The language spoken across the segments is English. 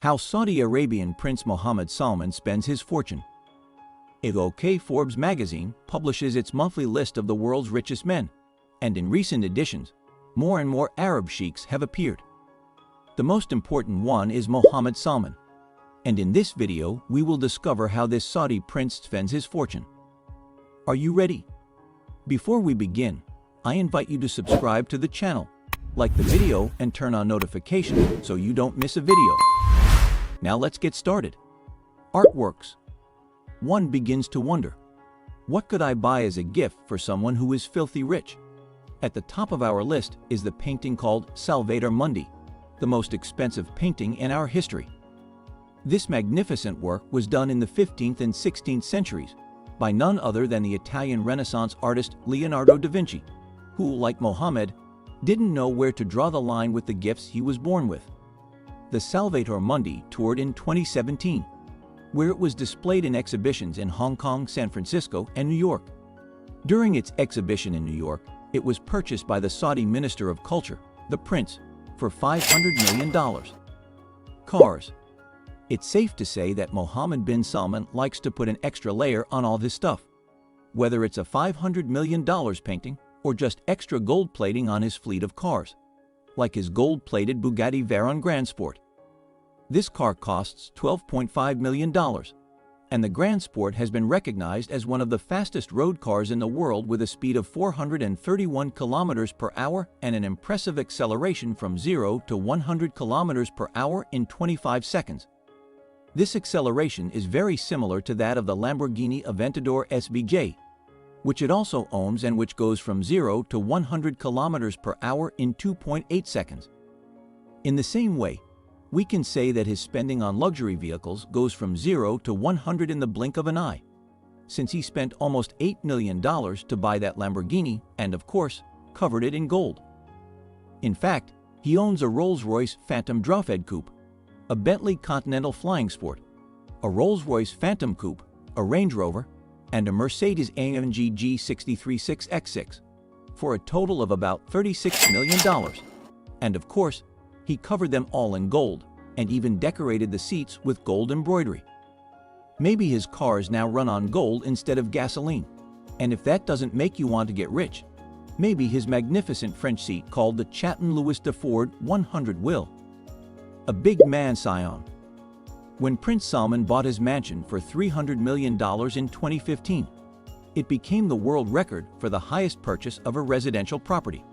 How Saudi Arabian Prince Mohammad Salman spends his fortune. Forbes magazine publishes its monthly list of the world's richest men, and in recent editions, more and more Arab sheiks have appeared. The most important one is Mohammed Salman, and in this video we will discover how this Saudi prince spends his fortune. Are you ready? Before we begin, I invite you to subscribe to the channel, like the video and turn on notifications so you don't miss a video. Now let's get started. Artworks. One begins to wonder, what could I buy as a gift for someone who is filthy rich? At the top of our list is the painting called Salvator Mundi, the most expensive painting in our history. This magnificent work was done in the 15th and 16th centuries by none other than the Italian Renaissance artist Leonardo da Vinci, who, like Mohammed, didn't know where to draw the line with the gifts he was born with. The Salvator Mundi toured in 2017, where it was displayed in exhibitions in Hong Kong, San Francisco, and New York. During its exhibition in New York, it was purchased by the Saudi Minister of Culture, the Prince, for $500 million. Cars. It's safe to say that Mohammed bin Salman likes to put an extra layer on all his stuff, whether it's a $500 million painting or just extra gold plating on his fleet of cars, like his gold-plated Bugatti Veyron Grand Sport. This car costs $12.5 million, and the Grand Sport has been recognized as one of the fastest road cars in the world with a speed of 431 kilometers per hour and an impressive acceleration from 0 to 100 kilometers per hour in 25 seconds. This acceleration is very similar to that of the Lamborghini Aventador SVJ, which it also owns and which goes from 0 to 100 kilometers per hour in 2.8 seconds. In the same way, we can say that his spending on luxury vehicles goes from 0 to 100 in the blink of an eye, since he spent almost $8 million to buy that Lamborghini and, of course, covered it in gold. In fact, he owns a Rolls-Royce Phantom Drawfed Coupe, a Bentley Continental Flying Sport, a Rolls-Royce Phantom Coupe, a Range Rover, and a Mercedes-AMG G63 6X6, for a total of about $36 million. And of course, he covered them all in gold, and even decorated the seats with gold embroidery. Maybe his cars now run on gold instead of gasoline, and if that doesn't make you want to get rich, maybe his magnificent French seat called the Chaton Louis de Ford 100 will. A big man scion. When Prince Salman bought his mansion for $300 million in 2015, it became the world record for the highest purchase of a residential property.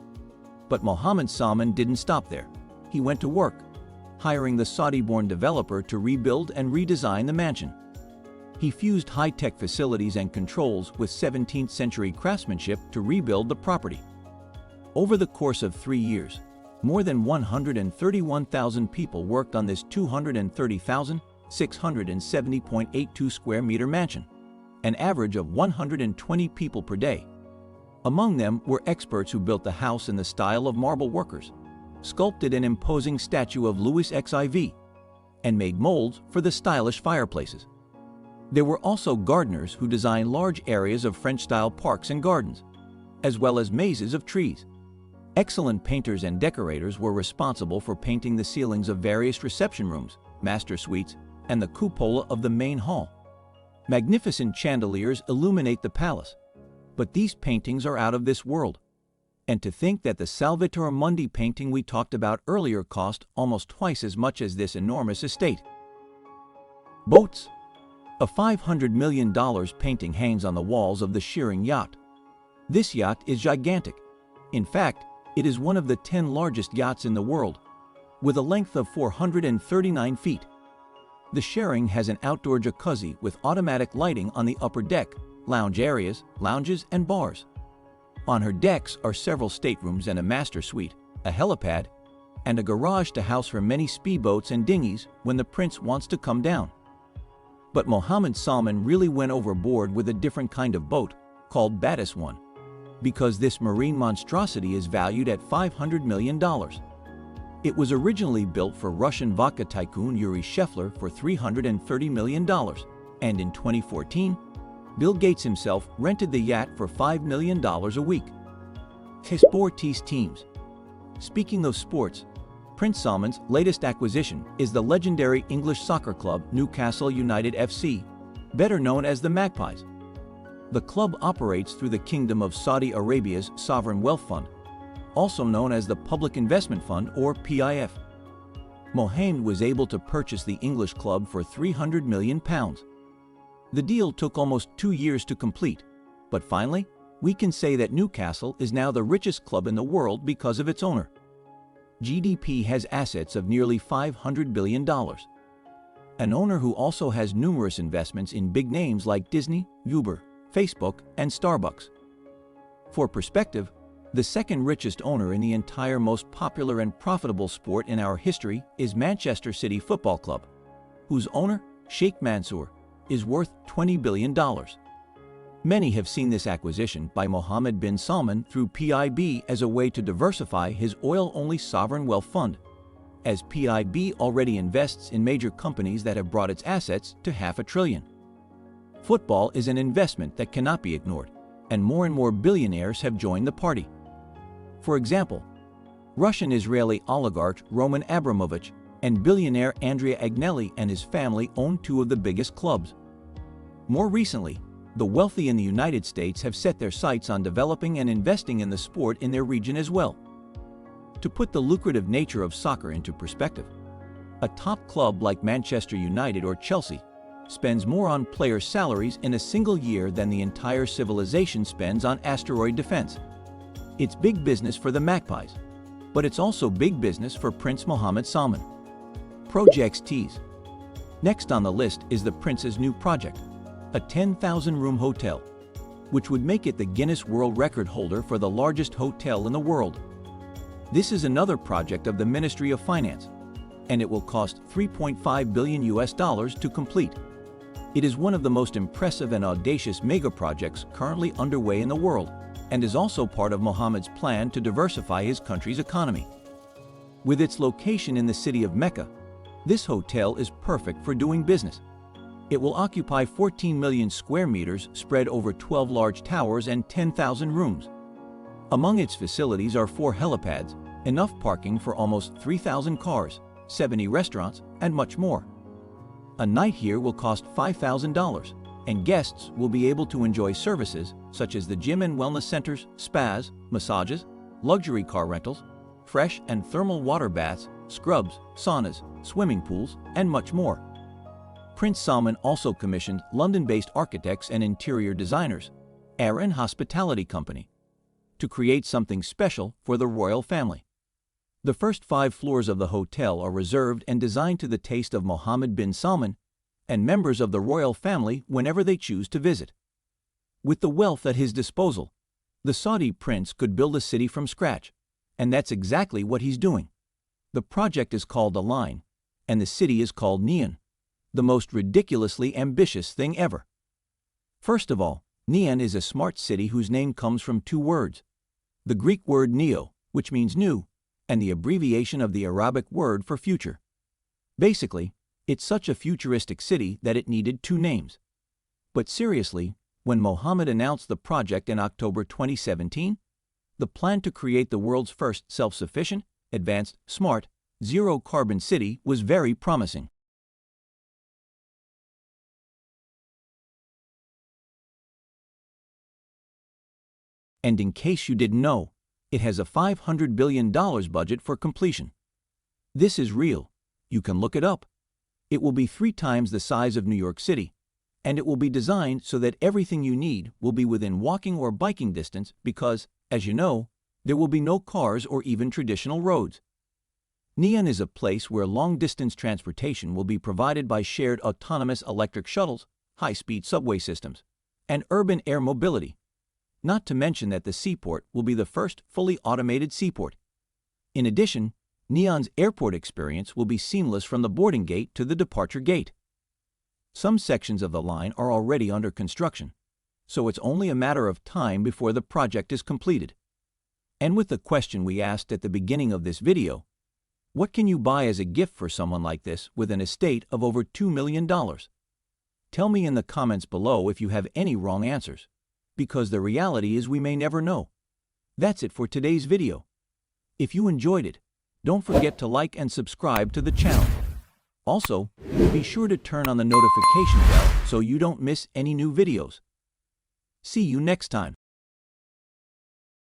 But Mohammed Salman didn't stop there. He went to work, hiring the Saudi-born developer to rebuild and redesign the mansion. He fused high-tech facilities and controls with 17th-century craftsmanship to rebuild the property. Over the course of 3 years, more than 131,000 people worked on this 230,670.82 square meter mansion, an average of 120 people per day. Among them were experts who built the house in the style of marble workers, sculpted an imposing statue of Louis XIV, and made molds for the stylish fireplaces. There were also gardeners who designed large areas of French-style parks and gardens, as well as mazes of trees. Excellent painters and decorators were responsible for painting the ceilings of various reception rooms, master suites, and the cupola of the main hall. Magnificent chandeliers illuminate the palace, but these paintings are out of this world. And to think that the Salvator Mundi painting we talked about earlier cost almost twice as much as this enormous estate. Boats. A $500 million painting hangs on the walls of the Shearing yacht. This yacht is gigantic. In fact, it is one of the 10 largest yachts in the world, with a length of 439 feet. The Shearing has an outdoor jacuzzi with automatic lighting on the upper deck, lounge areas, lounges, and bars. On her decks are several staterooms and a master suite, a helipad, and a garage to house her many speedboats and dinghies when the prince wants to come down. But Mohammed Salman really went overboard with a different kind of boat, called Batis One, because this marine monstrosity is valued at $500 million. It was originally built for Russian vodka tycoon Yuri Shefler for $330 million, and in 2014, Bill Gates himself rented the yacht for $5 million a week. Sports teams. Speaking of sports, Prince Salman's latest acquisition is the legendary English soccer club Newcastle United FC, better known as the Magpies. The club operates through the Kingdom of Saudi Arabia's Sovereign Wealth Fund, also known as the Public Investment Fund or PIF. Mohammed was able to purchase the English club for £300 million. The deal took almost 2 years to complete, but finally, we can say that Newcastle is now the richest club in the world because of its owner. GDP has assets of nearly $500 billion. An owner who also has numerous investments in big names like Disney, Uber, Facebook, and Starbucks. For perspective, the second richest owner in the entire most popular and profitable sport in our history is Manchester City Football Club, whose owner, Sheikh Mansour, is worth $20 billion. Many have seen this acquisition by Mohammed bin Salman through PIB as a way to diversify his oil-only sovereign wealth fund, as PIB already invests in major companies that have brought its assets to $500 billion. Football is an investment that cannot be ignored, and more billionaires have joined the party. For example, Russian-Israeli oligarch Roman Abramovich and billionaire Andrea Agnelli and his family own 2 of the biggest clubs. More recently, the wealthy in the United States have set their sights on developing and investing in the sport in their region as well. To put the lucrative nature of soccer into perspective, a top club like Manchester United or Chelsea spends more on player salaries in a single year than the entire civilization spends on asteroid defense. It's big business for the Magpies, but it's also big business for Prince Mohammad Salman. Projects tease. Next on the list is the Prince's new project, a 10,000-room hotel, which would make it the Guinness World Record holder for the largest hotel in the world. This is another project of the Ministry of Finance, and it will cost $3.5 billion to complete. It is one of the most impressive and audacious mega projects currently underway in the world, and is also part of Mohammed's plan to diversify his country's economy. With its location in the city of Mecca, this hotel is perfect for doing business. It will occupy 14 million square meters spread over 12 large towers and 10,000 rooms. Among its facilities are 4 helipads, enough parking for almost 3,000 cars, 70 restaurants, and much more. A night here will cost $5,000, and guests will be able to enjoy services such as the gym and wellness centers, spas, massages, luxury car rentals, fresh and thermal water baths, scrubs, saunas, swimming pools, and much more. Prince Salman also commissioned London-based architects and interior designers, Arabian Hospitality Company, to create something special for the royal family. The first 5 floors of the hotel are reserved and designed to the taste of Mohammed bin Salman and members of the royal family whenever they choose to visit. With the wealth at his disposal, the Saudi prince could build a city from scratch, and that's exactly what he's doing. The project is called Align, and the city is called Neon, the most ridiculously ambitious thing ever. First of all, Neon is a smart city whose name comes from 2 words, the Greek word neo, which means new, and the abbreviation of the Arabic word for future. Basically, it's such a futuristic city that it needed 2 names. But seriously, when Mohammed announced the project in October 2017, the plan to create the world's first self-sufficient, advanced, smart, zero-carbon city was very promising. And in case you didn't know, it has a $500 billion budget for completion. This is real. You can look it up. It will be 3 times the size of New York City, and it will be designed so that everything you need will be within walking or biking distance because, as you know, there will be no cars or even traditional roads. Neon is a place where long-distance transportation will be provided by shared autonomous electric shuttles, high-speed subway systems, and urban air mobility. Not to mention that the seaport will be the first fully automated seaport. In addition, Neon's airport experience will be seamless from the boarding gate to the departure gate. Some sections of the line are already under construction, so it's only a matter of time before the project is completed. And with the question we asked at the beginning of this video, what can you buy as a gift for someone like this with an estate of over $2 million? Tell me in the comments below if you have any wrong answers, because the reality is we may never know. That's it for today's video. If you enjoyed it, Don't forget to like and subscribe to the channel. Also, be sure to turn on the notification bell so you don't miss any new videos. See you next time.